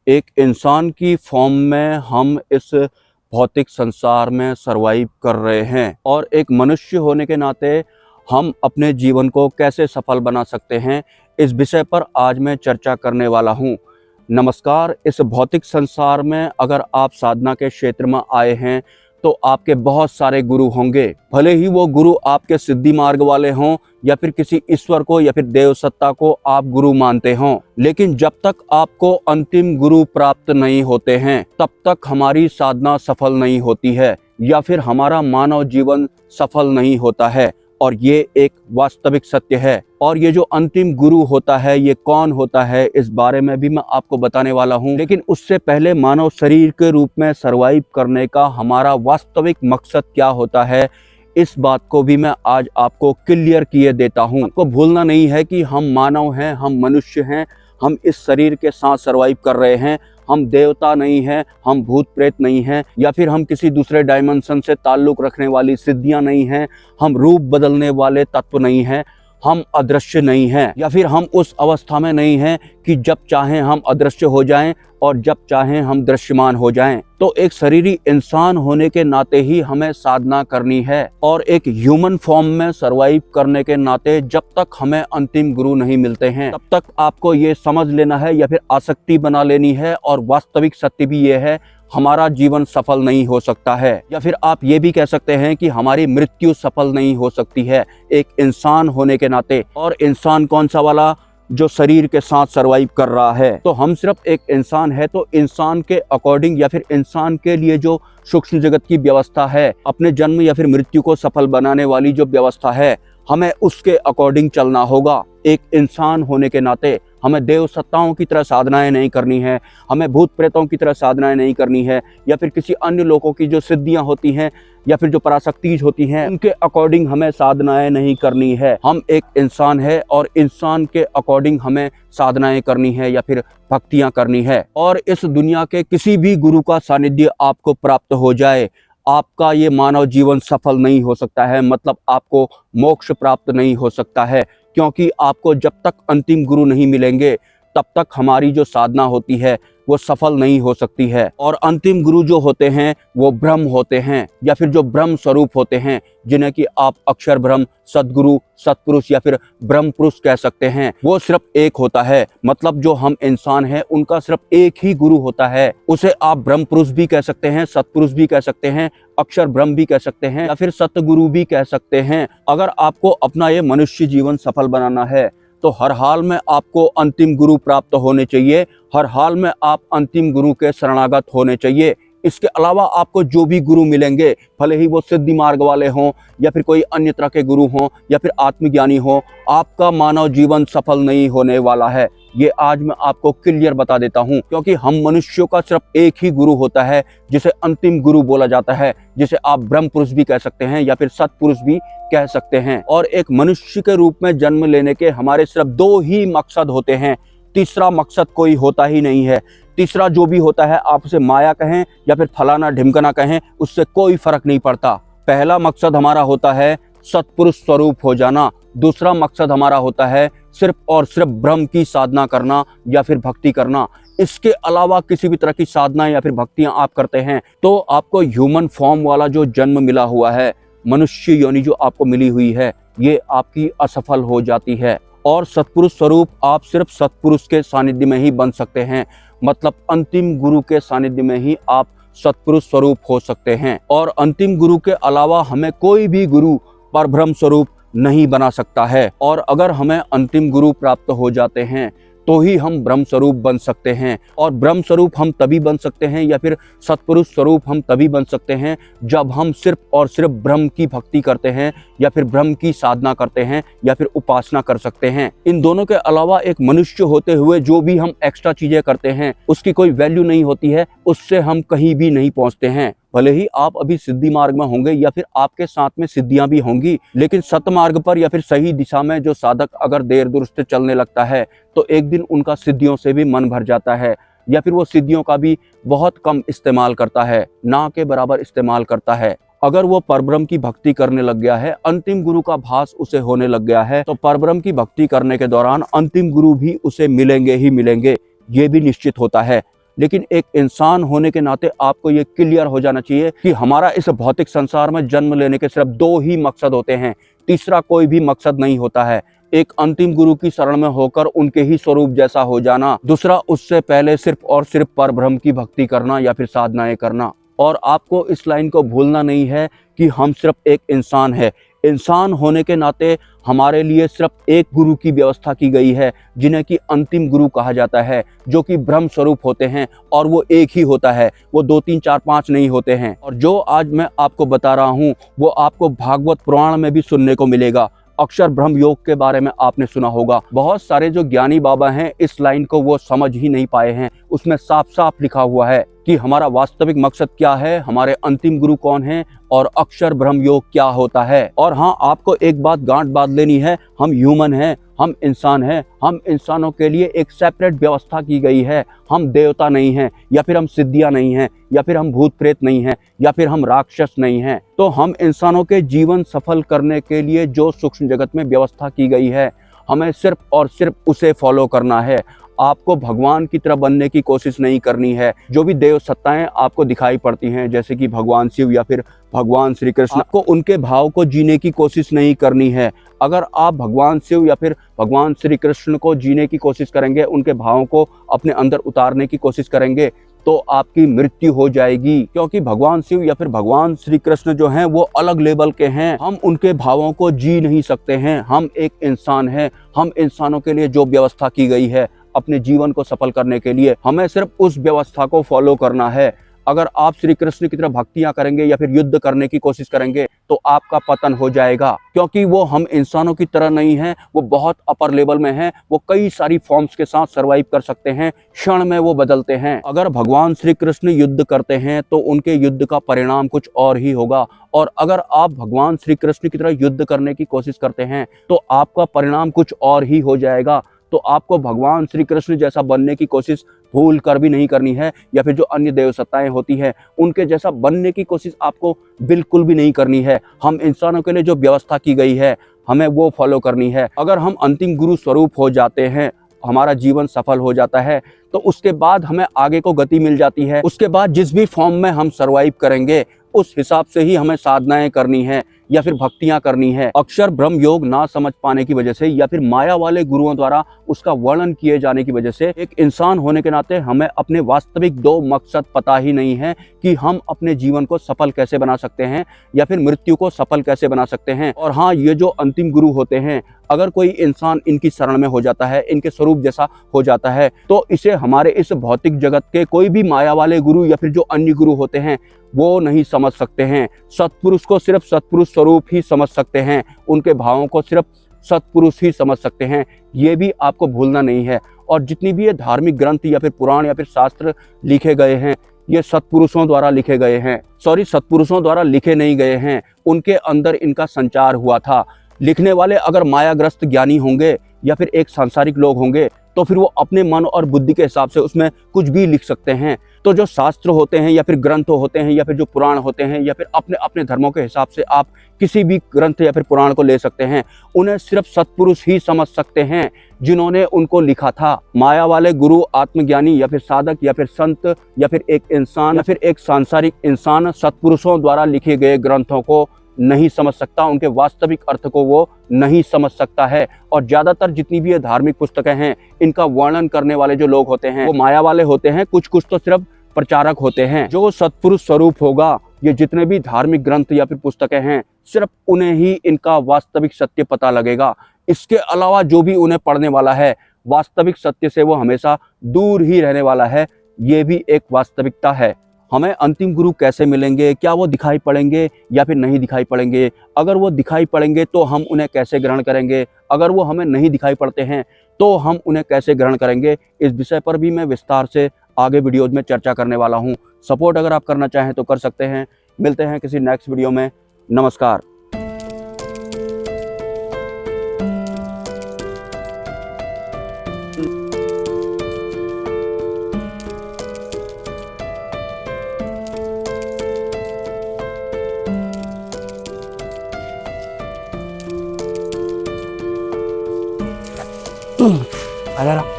एक इंसान की फॉर्म में हम इस भौतिक संसार में सरवाइव कर रहे हैं और एक मनुष्य होने के नाते हम अपने जीवन को कैसे सफल बना सकते हैं, इस विषय पर आज मैं चर्चा करने वाला हूं। नमस्कार। इस भौतिक संसार में अगर आप साधना के क्षेत्र में आए हैं तो आपके बहुत सारे गुरु होंगे। भले ही वो गुरु आपके सिद्धि मार्ग वाले हों या फिर किसी ईश्वर को या फिर देव सत्ता को आप गुरु मानते हों, लेकिन जब तक आपको अंतिम गुरु प्राप्त नहीं होते हैं तब तक हमारी साधना सफल नहीं होती है या फिर हमारा मानव जीवन सफल नहीं होता है। और ये एक वास्तविक सत्य है। और ये जो अंतिम गुरु होता है ये कौन होता है, इस बारे में भी मैं आपको बताने वाला हूँ। लेकिन उससे पहले मानव शरीर के रूप में सरवाइव करने का हमारा वास्तविक मकसद क्या होता है, इस बात को भी मैं आज आपको क्लियर किए देता हूँ। आपको भूलना नहीं है कि हम मानव हैं, हम मनुष्य हैं, हम इस शरीर के साथ सरवाइव कर रहे हैं। हम देवता नहीं हैं, हम भूत प्रेत नहीं हैं, या फिर हम किसी दूसरे डायमेंशन से ताल्लुक़ रखने वाली सिद्धियां नहीं हैं, हम रूप बदलने वाले तत्व नहीं हैं, हम अदृश्य नहीं हैं, या फिर हम उस अवस्था में नहीं हैं कि जब चाहें हम अदृश्य हो जाएं और जब चाहें हम दृश्यमान हो जाएं। तो एक शरीरी इंसान होने के नाते ही हमें साधना करनी है और एक ह्यूमन फॉर्म में सरवाइव करने के नाते जब तक हमें अंतिम गुरु नहीं मिलते हैं तब तक आपको ये समझ लेना है या फिर आसक्ति बना लेनी है। और वास्तविक सत्य भी ये है, हमारा जीवन सफल नहीं हो सकता है, या फिर आप ये भी कह सकते हैं कि हमारी मृत्यु सफल नहीं हो सकती है एक इंसान होने के नाते। और इंसान कौन सा वाला, जो शरीर के साथ सरवाइव कर रहा है। तो हम सिर्फ एक इंसान है, तो इंसान के अकॉर्डिंग या फिर इंसान के लिए जो सूक्ष्म जगत की व्यवस्था है, अपने जन्म या फिर मृत्यु को सफल बनाने वाली जो व्यवस्था है, हमें उसके अकॉर्डिंग चलना होगा। एक इंसान होने के नाते हमें देव सत्ताओं की तरह साधनाएं नहीं करनी है, हमें भूत प्रेतों की तरह साधनाएं नहीं करनी है, या फिर किसी अन्य लोगों की जो सिद्धियां होती हैं या फिर जो पराशक्तिज होती हैं उनके अकॉर्डिंग हमें साधनाएं नहीं करनी है। हम एक इंसान है और इंसान के अकॉर्डिंग हमें साधनाएं करनी है या फिर भक्तियां करनी है। और इस दुनिया के किसी भी गुरु का सानिध्य आपको प्राप्त हो जाए, आपका ये मानव जीवन सफल नहीं हो सकता है, मतलब आपको मोक्ष प्राप्त नहीं हो सकता है। क्योंकि आपको जब तक अंतिम गुरु नहीं मिलेंगे तब तक हमारी जो साधना होती है वो सफल नहीं हो सकती है। और अंतिम गुरु जो होते हैं वो ब्रह्म होते हैं, या फिर जो ब्रह्म स्वरूप होते हैं, जिन्हें कि आप अक्षर ब्रह्म, सदगुरु, सतपुरुष या फिर ब्रह्म पुरुष कह सकते हैं। वो सिर्फ एक होता है, मतलब जो हम इंसान हैं उनका सिर्फ एक ही गुरु होता है। उसे आप ब्रह्म पुरुष भी कह सकते हैं, सतपुरुष भी कह सकते हैं, अक्षर ब्रह्म भी कह सकते हैं, या फिर सतगुरु भी कह सकते हैं। अगर आपको अपना ये मनुष्य जीवन सफल बनाना है तो हर हाल में आपको अंतिम गुरु प्राप्त होने चाहिए, हर हाल में आप अंतिम गुरु के शरणागत होने चाहिए। इसके अलावा आपको जो भी गुरु मिलेंगे, भले ही वो सिद्धि मार्ग वाले हों या फिर कोई अन्य तरह के गुरु हों या फिर आत्मज्ञानी हों, आपका मानव जीवन सफल नहीं होने वाला है। ये आज मैं आपको क्लियर बता देता हूँ, क्योंकि हम मनुष्यों का सिर्फ एक ही गुरु होता है जिसे अंतिम गुरु बोला जाता है, जिसे आप ब्रह्म पुरुष भी कह सकते हैं या फिर सतपुरुष भी कह सकते हैं। और एक मनुष्य के रूप में जन्म लेने के हमारे सिर्फ दो ही मकसद होते हैं, तीसरा मकसद कोई होता ही नहीं है। तीसरा जो भी होता है, आप उसे माया कहें या फिर फलाना ढिमकना कहें, उससे कोई फर्क नहीं पड़ता। पहला मकसद हमारा होता है सतपुरुष स्वरूप हो जाना, दूसरा मकसद हमारा होता है सिर्फ और सिर्फ ब्रह्म की साधना करना या फिर भक्ति करना। इसके अलावा किसी भी तरह की साधना या फिर भक्तियां आप करते हैं तो आपको ह्यूमन फॉर्म वाला जो जन्म मिला हुआ है, मनुष्य योनि जो आपको मिली हुई है, ये आपकी असफल हो जाती है। और सतपुरुष स्वरूप आप सिर्फ सतपुरुष के सानिध्य में ही बन सकते हैं, मतलब अंतिम गुरु के सानिध्य में ही आप सतपुरुष स्वरूप हो सकते हैं। और अंतिम गुरु के अलावा हमें कोई भी गुरु परब्रह्म स्वरूप नहीं बना सकता है। और अगर हमें अंतिम गुरु प्राप्त हो जाते हैं तो ही हम ब्रह्म स्वरूप बन सकते हैं। और ब्रह्म स्वरूप हम तभी बन सकते हैं या फिर सतपुरुष स्वरूप हम तभी बन सकते हैं जब हम सिर्फ और सिर्फ ब्रह्म की भक्ति करते हैं या फिर ब्रह्म की साधना करते हैं या फिर उपासना कर सकते हैं। इन दोनों के अलावा एक मनुष्य होते हुए जो भी हम एक्स्ट्रा चीजें करते हैं उसकी कोई वैल्यू नहीं होती है, उससे हम कहीं भी नहीं पहुंचते हैं। भले ही आप अभी सिद्धि मार्ग में होंगे या फिर आपके साथ में सिद्धियां भी होंगी, लेकिन सत मार्ग पर या फिर सही दिशा में जो साधक अगर देर दुरुस्त चलने लगता है तो एक दिन उनका सिद्धियों से भी मन भर जाता है, या फिर वो सिद्धियों का भी बहुत कम इस्तेमाल करता है, ना के बराबर इस्तेमाल करता है। अगर वो परब्रह्म की भक्ति करने लग गया है, अंतिम गुरु का भास उसे होने लग गया है, तो परब्रह्म की भक्ति करने के दौरान अंतिम गुरु भी उसे मिलेंगे ही मिलेंगे, ये भी निश्चित होता है। लेकिन एक इंसान होने के नाते आपको ये क्लियर हो जाना चाहिए कि हमारा इस भौतिक संसार में जन्म लेने के सिर्फ 2 ही मकसद होते हैं, तीसरा कोई भी मकसद नहीं होता है। एक अंतिम गुरु की शरण में होकर उनके ही स्वरूप जैसा हो जाना, दूसरा उससे पहले सिर्फ और सिर्फ परब्रह्म की भक्ति करना या फिर साधनाएं करना। और आपको इस लाइन को भूलना नहीं है कि हम सिर्फ एक इंसान है। इंसान होने के नाते हमारे लिए सिर्फ एक गुरु की व्यवस्था की गई है, जिन्हें कि अंतिम गुरु कहा जाता है, जो कि ब्रह्म स्वरूप होते हैं और वो एक ही होता है, वो 2 3 4 5 नहीं होते हैं। और जो आज मैं आपको बता रहा हूँ वो आपको भागवत पुराण में भी सुनने को मिलेगा। अक्षर ब्रह्म योग के बारे में आपने सुना होगा। बहुत सारे जो ज्ञानी बाबा हैं इस लाइन को वो समझ ही नहीं पाए हैं। उसमें साफ साफ लिखा हुआ है कि हमारा वास्तविक मकसद क्या है, हमारे अंतिम गुरु कौन है और अक्षर ब्रह्म योग क्या होता है। और हाँ, आपको एक बात गांठ बांध लेनी है, हम ह्यूमन हैं, हम इंसान हैं। हम इंसानों के लिए एक सेपरेट व्यवस्था की गई है। हम देवता नहीं हैं, या फिर हम सिद्धियां नहीं हैं, या फिर हम भूत प्रेत नहीं हैं, या फिर हम राक्षस नहीं हैं। तो हम इंसानों के जीवन सफल करने के लिए जो सूक्ष्म जगत में व्यवस्था की गई है, हमें सिर्फ और सिर्फ उसे फॉलो करना है। आपको भगवान की तरह बनने की कोशिश नहीं करनी है। जो भी देव सत्ताएं आपको दिखाई पड़ती हैं, जैसे कि भगवान शिव या फिर भगवान श्री कृष्ण, आपको उनके भाव को जीने की कोशिश नहीं करनी है। अगर आप भगवान शिव या फिर भगवान श्री कृष्ण को जीने की कोशिश करेंगे, उनके भावों को अपने अंदर उतारने की कोशिश करेंगे, तो आपकी मृत्यु हो जाएगी। क्योंकि भगवान शिव या फिर भगवान श्री कृष्ण जो हैं वो अलग लेवल के हैं। हम उनके भावों को जी नहीं सकते हैं। हम एक इंसान हैं। हम इंसानों के लिए जो व्यवस्था की गई है अपने जीवन को सफल करने के लिए, हमें सिर्फ उस व्यवस्था को फॉलो करना है। अगर आप श्री कृष्ण की तरफ भक्तियां करेंगे या फिर युद्ध करने की कोशिश करेंगे तो आपका पतन हो जाएगा। क्योंकि वो हम इंसानों की तरह नहीं है, वो बहुत अपर लेवल में है। वो कई सारी फॉर्म्स के साथ सरवाइव कर सकते हैं, क्षण में वो बदलते हैं। अगर भगवान श्री कृष्ण युद्ध करते हैं तो उनके युद्ध का परिणाम कुछ और ही होगा, और अगर आप भगवान श्री कृष्ण की तरह युद्ध करने की कोशिश करते हैं तो आपका परिणाम कुछ और ही हो जाएगा। तो आपको भगवान श्री कृष्ण जैसा बनने की कोशिश भूल कर भी नहीं करनी है, या फिर जो अन्य देव सत्ताएं होती हैं उनके जैसा बनने की कोशिश आपको बिल्कुल भी नहीं करनी है। हम इंसानों के लिए जो व्यवस्था की गई है हमें वो फॉलो करनी है। अगर हम अंतिम गुरु स्वरूप हो जाते हैं, हमारा जीवन सफल हो जाता है, तो उसके बाद हमें आगे को गति मिल जाती है। उसके बाद जिस भी फॉर्म में हम सरवाइव करेंगे उस हिसाब से ही हमें साधनाएं करनी है या फिर भक्तियां करनी है। अक्षर ब्रह्म योग ना समझ पाने की वजह से या फिर माया वाले गुरुओं द्वारा उसका वर्णन किए जाने की वजह से एक इंसान होने के नाते हमें अपने वास्तविक 2 मकसद पता ही नहीं है कि हम अपने जीवन को सफल कैसे बना सकते हैं या फिर मृत्यु को सफल कैसे बना सकते हैं। और हाँ, ये जो अंतिम गुरु होते हैं, अगर कोई इंसान इनकी शरण में हो जाता है, इनके स्वरूप जैसा हो जाता है, तो इसे हमारे इस भौतिक जगत के कोई भी माया वाले गुरु या फिर जो अन्य गुरु होते हैं वो नहीं समझ सकते हैं। सत्पुरुष को सिर्फ सत्पुरुष स्वरूप ही समझ सकते हैं, उनके भावों को सिर्फ सत्पुरुष ही समझ सकते हैं। ये भी आपको भूलना नहीं है। और जितनी भी ये धार्मिक ग्रंथ या फिर पुराण या फिर शास्त्र लिखे गए हैं, ये सत्पुरुषों द्वारा लिखे गए हैं। सत्पुरुषों द्वारा लिखे नहीं गए हैं, उनके अंदर इनका संचार हुआ था। लिखने वाले अगर मायाग्रस्त ज्ञानी होंगे या फिर एक सांसारिक लोग होंगे तो फिर वो अपने मन और बुद्धि के हिसाब से उसमें कुछ भी लिख सकते हैं। तो जो शास्त्र होते हैं या फिर ग्रंथ होते हैं या फिर जो पुराण होते हैं या फिर अपने अपने धर्मों के हिसाब से आप किसी भी ग्रंथ या फिर पुराण को ले सकते हैं, उन्हें सिर्फ सत्पुरुष ही समझ सकते हैं जिन्होंने उनको लिखा था। माया वाले गुरु, आत्मज्ञानी या फिर साधक या फिर संत या फिर एक इंसान या फिर एक सांसारिक इंसान सत्पुरुषों द्वारा लिखे गए ग्रंथों को नहीं समझ सकता, उनके वास्तविक अर्थ को वो नहीं समझ सकता है। और ज्यादातर जितनी भी ये धार्मिक पुस्तकें हैं, इनका वर्णन करने वाले जो लोग होते हैं वो माया वाले होते हैं, कुछ कुछ तो सिर्फ प्रचारक होते हैं। जो सत्पुरुष स्वरूप होगा, ये जितने भी धार्मिक ग्रंथ या फिर पुस्तकें हैं, सिर्फ उन्हें ही इनका वास्तविक सत्य पता लगेगा। इसके अलावा जो भी उन्हें पढ़ने वाला है, वास्तविक सत्य से वो हमेशा दूर ही रहने वाला है। ये भी एक वास्तविकता है। हमें अंतिम गुरु कैसे मिलेंगे? क्या वो दिखाई पड़ेंगे या फिर नहीं दिखाई पड़ेंगे? अगर वो दिखाई पड़ेंगे तो हम उन्हें कैसे ग्रहण करेंगे? अगर वो हमें नहीं दिखाई पड़ते हैं तो हम उन्हें कैसे ग्रहण करेंगे? इस विषय पर भी मैं विस्तार से आगे वीडियोज में चर्चा करने वाला हूँ। सपोर्ट अगर आप करना चाहें तो कर सकते हैं। मिलते हैं किसी नेक्स्ट वीडियो में। नमस्कार। आ जा रहा।